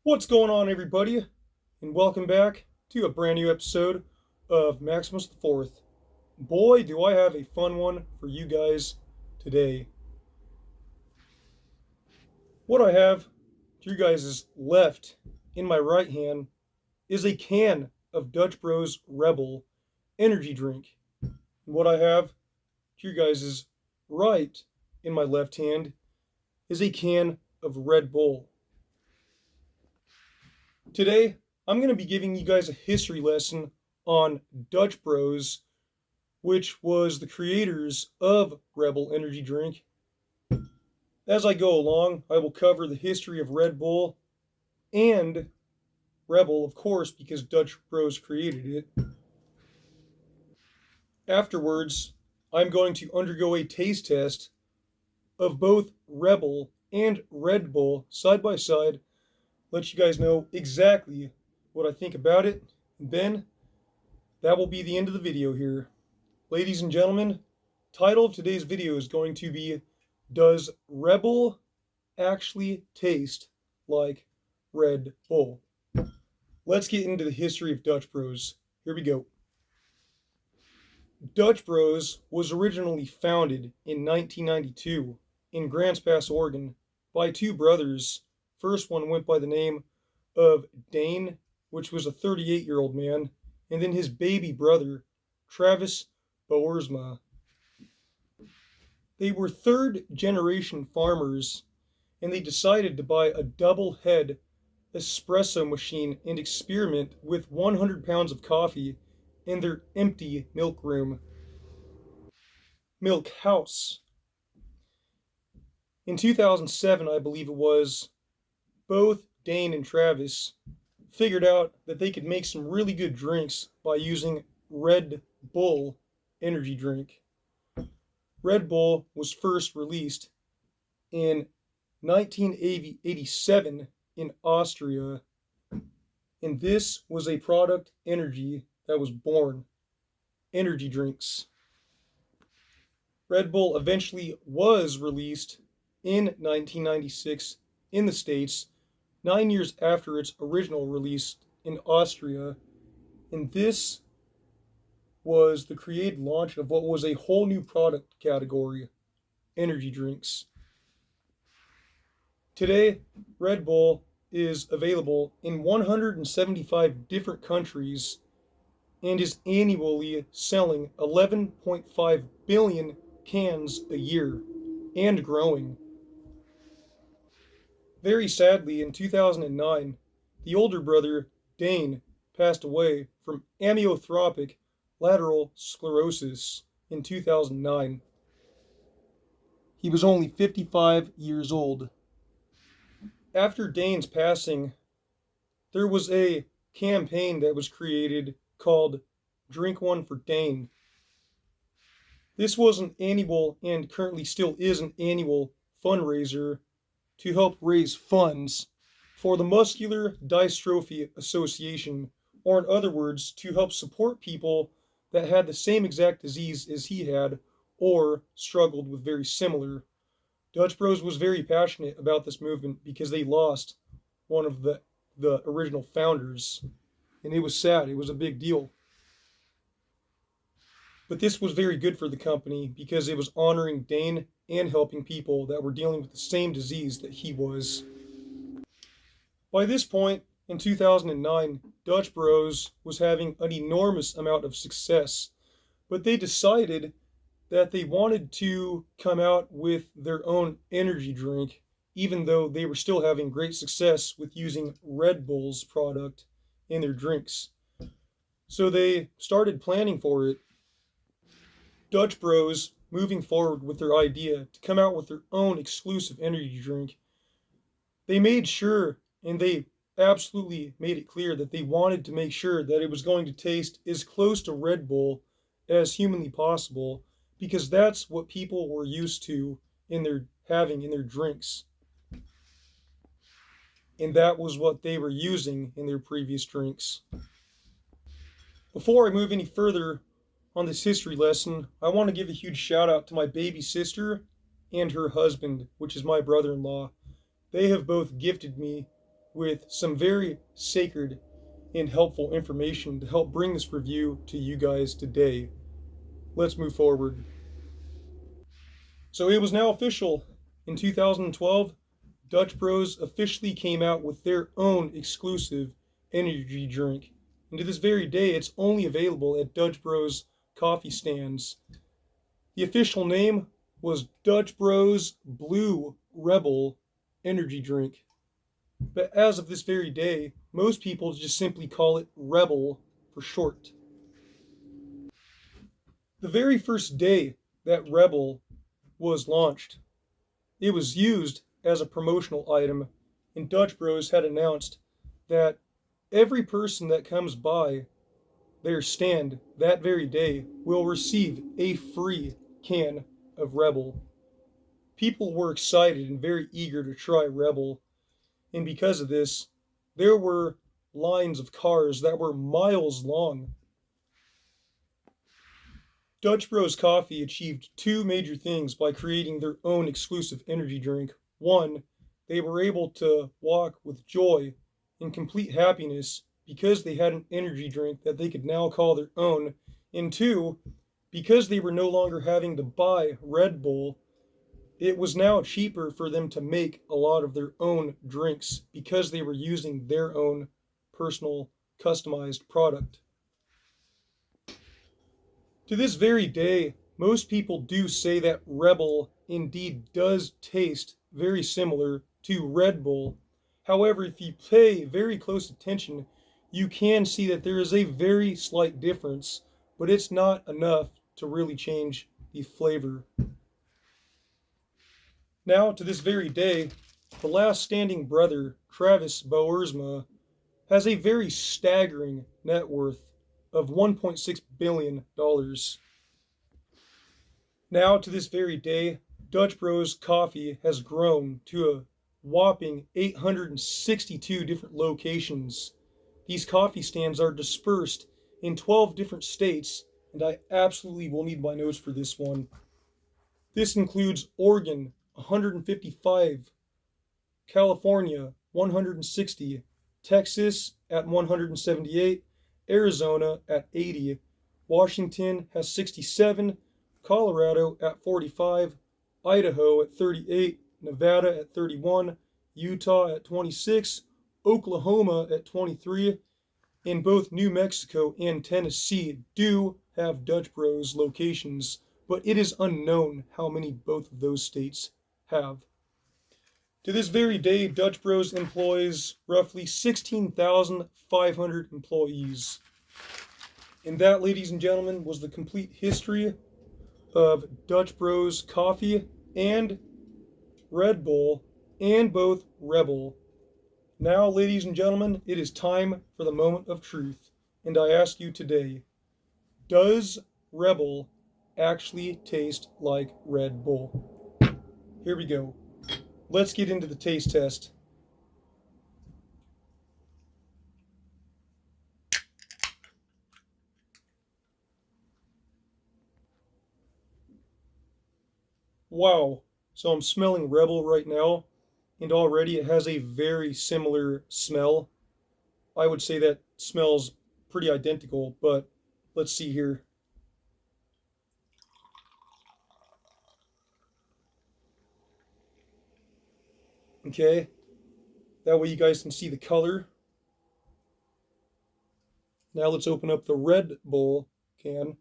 What's going on, everybody? And welcome back to a brand new episode of Maximus the Fourth. Boy, do I have a fun one for you guys today. What I have to you guys' left in my right hand is a can of Dutch Bros Rebel energy drink. And what I have to you guys' right in my left hand is a can of Red Bull. Today, I'm going to be giving you guys a history lesson on Dutch Bros, which was the creators of Rebel Energy Drink. As I go along, I will cover the history of Red Bull and Rebel, of course, because Dutch Bros created it. Afterwards, I'm going to undergo a taste test of both Rebel and Red Bull side by side, let you guys know exactly what I think about it. And then that will be the end of the video here. Ladies and gentlemen, title of today's video is going to be, does Rebel actually taste like Red Bull? Let's get into the history of Dutch Bros. Here we go. Dutch Bros was originally founded in 1992 in Grants Pass, Oregon by two brothers. First one went by the name of Dane, which was a 38-year-old man, and then his baby brother, Travis Boersma. They were third generation farmers, and they decided to buy a double head espresso machine and experiment with 100 pounds of coffee in their empty milk house. In 2007, I believe it was, both Dane and Travis figured out that they could make some really good drinks by using Red Bull energy drink. Red Bull was first released in 1987 in Austria, and this was a product energy that was born. Energy drinks. Red Bull eventually was released in 1996 in the States, 9 years after its original release in Austria, and this was the created launch of what was a whole new product category, energy drinks. Today, Red Bull is available in 175 different countries and is annually selling 11.5 billion cans a year and growing. Very sadly, in 2009, the older brother, Dane, passed away from amyotrophic lateral sclerosis in 2009. He was only 55 years old. After Dane's passing, there was a campaign that was created called Drink One for Dane. This was an annual, and currently still is an annual, fundraiser to help raise funds for the Muscular Dystrophy Association, or in other words, to help support people that had the same exact disease as he had or struggled with very similar. Dutch Bros was very passionate about this movement because they lost one of the original founders, and it was sad. It was a big deal. But this was very good for the company because it was honoring Dane and helping people that were dealing with the same disease that he was. By this point, in 2009, Dutch Bros was having an enormous amount of success, but they decided that they wanted to come out with their own energy drink, even though they were still having great success with using Red Bull's product in their drinks. So they started planning for it. Dutch Bros moving forward with their idea to come out with their own exclusive energy drink. They made sure, and they absolutely made it clear, that they wanted to make sure that it was going to taste as close to Red Bull as humanly possible, because that's what people were used to having in their drinks. And that was what they were using in their previous drinks. Before I move any further on this history lesson, I want to give a huge shout out to my baby sister and her husband, which is my brother-in-law. They have both gifted me with some very sacred and helpful information to help bring this review to you guys today. Let's move forward. So it was now official. In 2012, Dutch Bros officially came out with their own exclusive energy drink. And to this very day, it's only available at Dutch Bros coffee stands. The official name was Dutch Bros Blue Rebel Energy Drink. But as of this very day, most people just simply call it Rebel for short. The very first day that Rebel was launched, it was used as a promotional item, and Dutch Bros had announced that every person that comes by their stand that very day will receive a free can of Rebel. People were excited and very eager to try Rebel, and because of this, there were lines of cars that were miles long. Dutch Bros Coffee achieved two major things by creating their own exclusive energy drink. One, they were able to walk with joy and complete happiness because they had an energy drink that they could now call their own. And two, because they were no longer having to buy Red Bull, it was now cheaper for them to make a lot of their own drinks because they were using their own personal customized product. To this very day, most people do say that Rebel indeed does taste very similar to Red Bull. However, if you pay very close attention, you can see that there is a very slight difference, but it's not enough to really change the flavor. Now, to this very day, the last standing brother, Travis Boersma, has a very staggering net worth of $1.6 billion. Now, to this very day, Dutch Bros Coffee has grown to a whopping 862 different locations. These coffee stands are dispersed in 12 different states, and I absolutely will need my notes for this one. This includes Oregon, 155, California, 160, Texas at 178, Arizona at 80, Washington has 67, Colorado at 45, Idaho at 38, Nevada at 31, Utah at 26, Oklahoma at 23, and both New Mexico and Tennessee do have Dutch Bros locations, but it is unknown how many both of those states have. To this very day, Dutch Bros employs roughly 16,500 employees. And that, ladies and gentlemen, was the complete history of Dutch Bros Coffee and Red Bull, and both Rebel. Now, ladies and gentlemen, it is time for the moment of truth. And I ask you today, does Rebel actually taste like Red Bull? Here we go. Let's get into the taste test. Wow. So I'm smelling Rebel right now, and already it has a very similar smell. I would say that smells pretty identical, but let's see here. Okay, that way you guys can see the color. Now let's open up the Red Bull can.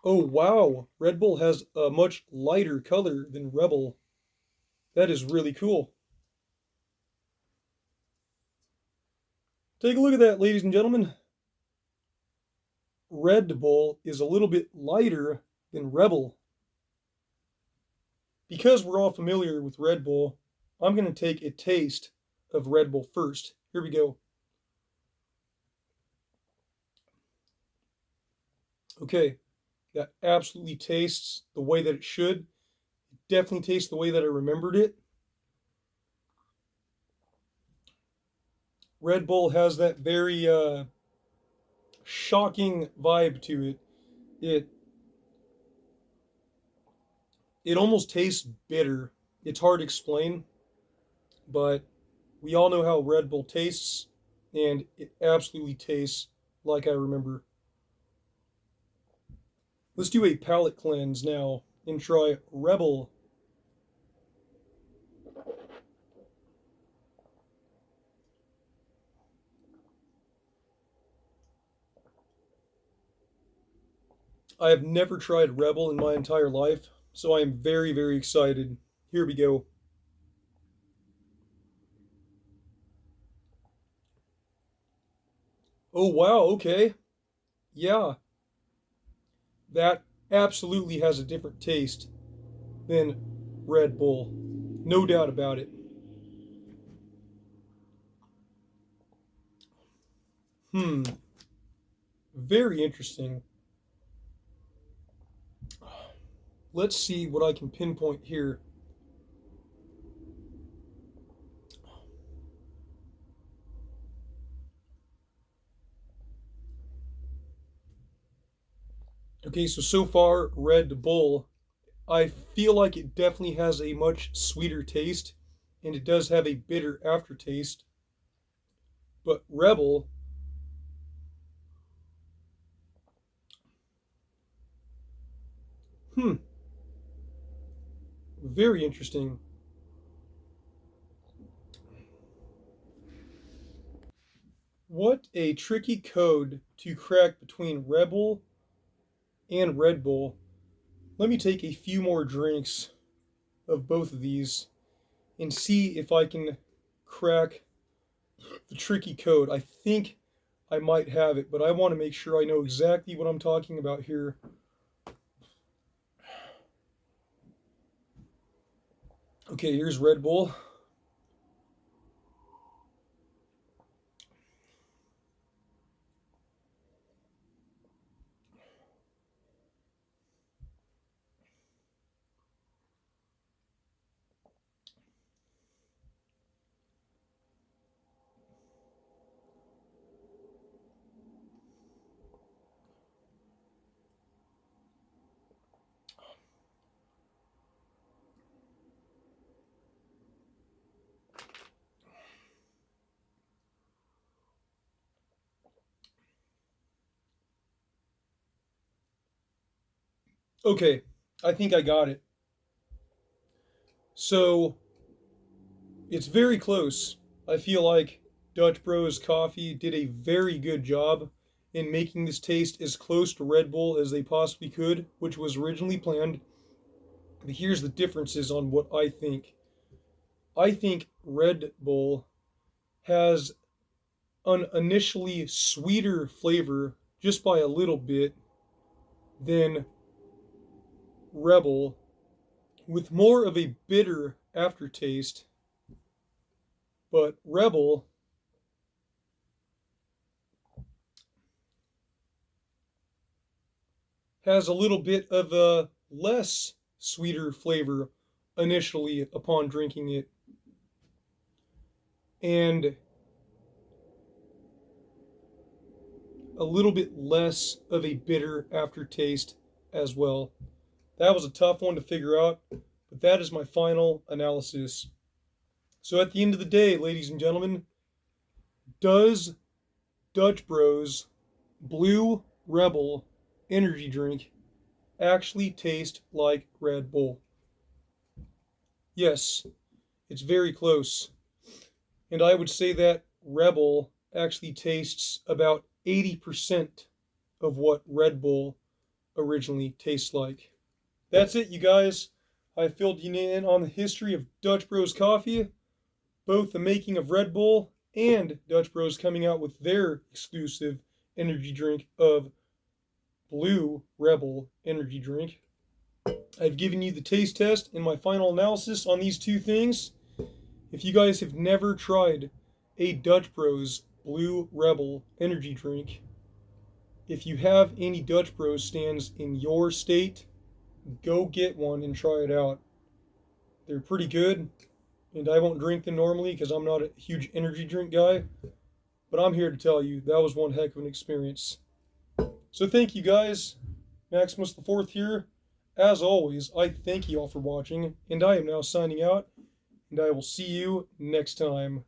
Oh wow, Red Bull has a much lighter color than Rebel. That is really cool. Take a look at that, ladies and gentlemen. Red Bull is a little bit lighter than Rebel. Because we're all familiar with Red Bull, I'm going to take a taste of Red Bull first. Here we go. Okay, that absolutely tastes the way that it should. It definitely tastes the way that I remembered it. Red Bull has that very shocking vibe to it. It almost tastes bitter. It's hard to explain, but we all know how Red Bull tastes, and it absolutely tastes like I remember. Let's do a palate cleanse now and try Rebel. I have never tried Rebel in my entire life, so I am very, very excited. Here we go. Oh, wow, okay. Yeah, that absolutely has a different taste than Red Bull. No doubt about it. Hmm, very interesting. Let's see what I can pinpoint here. Okay, so far, Red Bull, I feel like it definitely has a much sweeter taste, and it does have a bitter aftertaste. But Rebel, hmm, very interesting. What a tricky code to crack between Rebel and Red Bull. Let me take a few more drinks of both of these and see if I can crack the tricky code. I think I might have it, but I want to make sure I know exactly what I'm talking about here. Okay, here's Red Bull. Okay, I think I got it. So it's very close. I feel like Dutch Bros Coffee did a very good job in making this taste as close to Red Bull as they possibly could, which was originally planned. But here's the differences on what I think. I think Red Bull has an initially sweeter flavor just by a little bit than Rebel, with more of a bitter aftertaste. But Rebel has a little bit of a less sweeter flavor initially upon drinking it, and a little bit less of a bitter aftertaste as well. That was a tough one to figure out, but that is my final analysis. So at the end of the day, ladies and gentlemen, does Dutch Bros Blue Rebel energy drink actually taste like Red Bull? Yes, it's very close. And I would say that Rebel actually tastes about 80% of what Red Bull originally tastes like. That's it, you guys. I filled you in on the history of Dutch Bros Coffee, both the making of Red Bull and Dutch Bros coming out with their exclusive energy drink of Blue Rebel energy drink. I've given you the taste test and my final analysis on these two things. If you guys have never tried a Dutch Bros Blue Rebel energy drink, if you have any Dutch Bros stands in your state, go get one and try it out. They're pretty good, and I won't drink them normally because I'm not a huge energy drink guy, but I'm here to tell you that was one heck of an experience. So thank you guys. Maximus the Fourth here, as always, I thank you all for watching, and I am now signing out, and I will see you next time.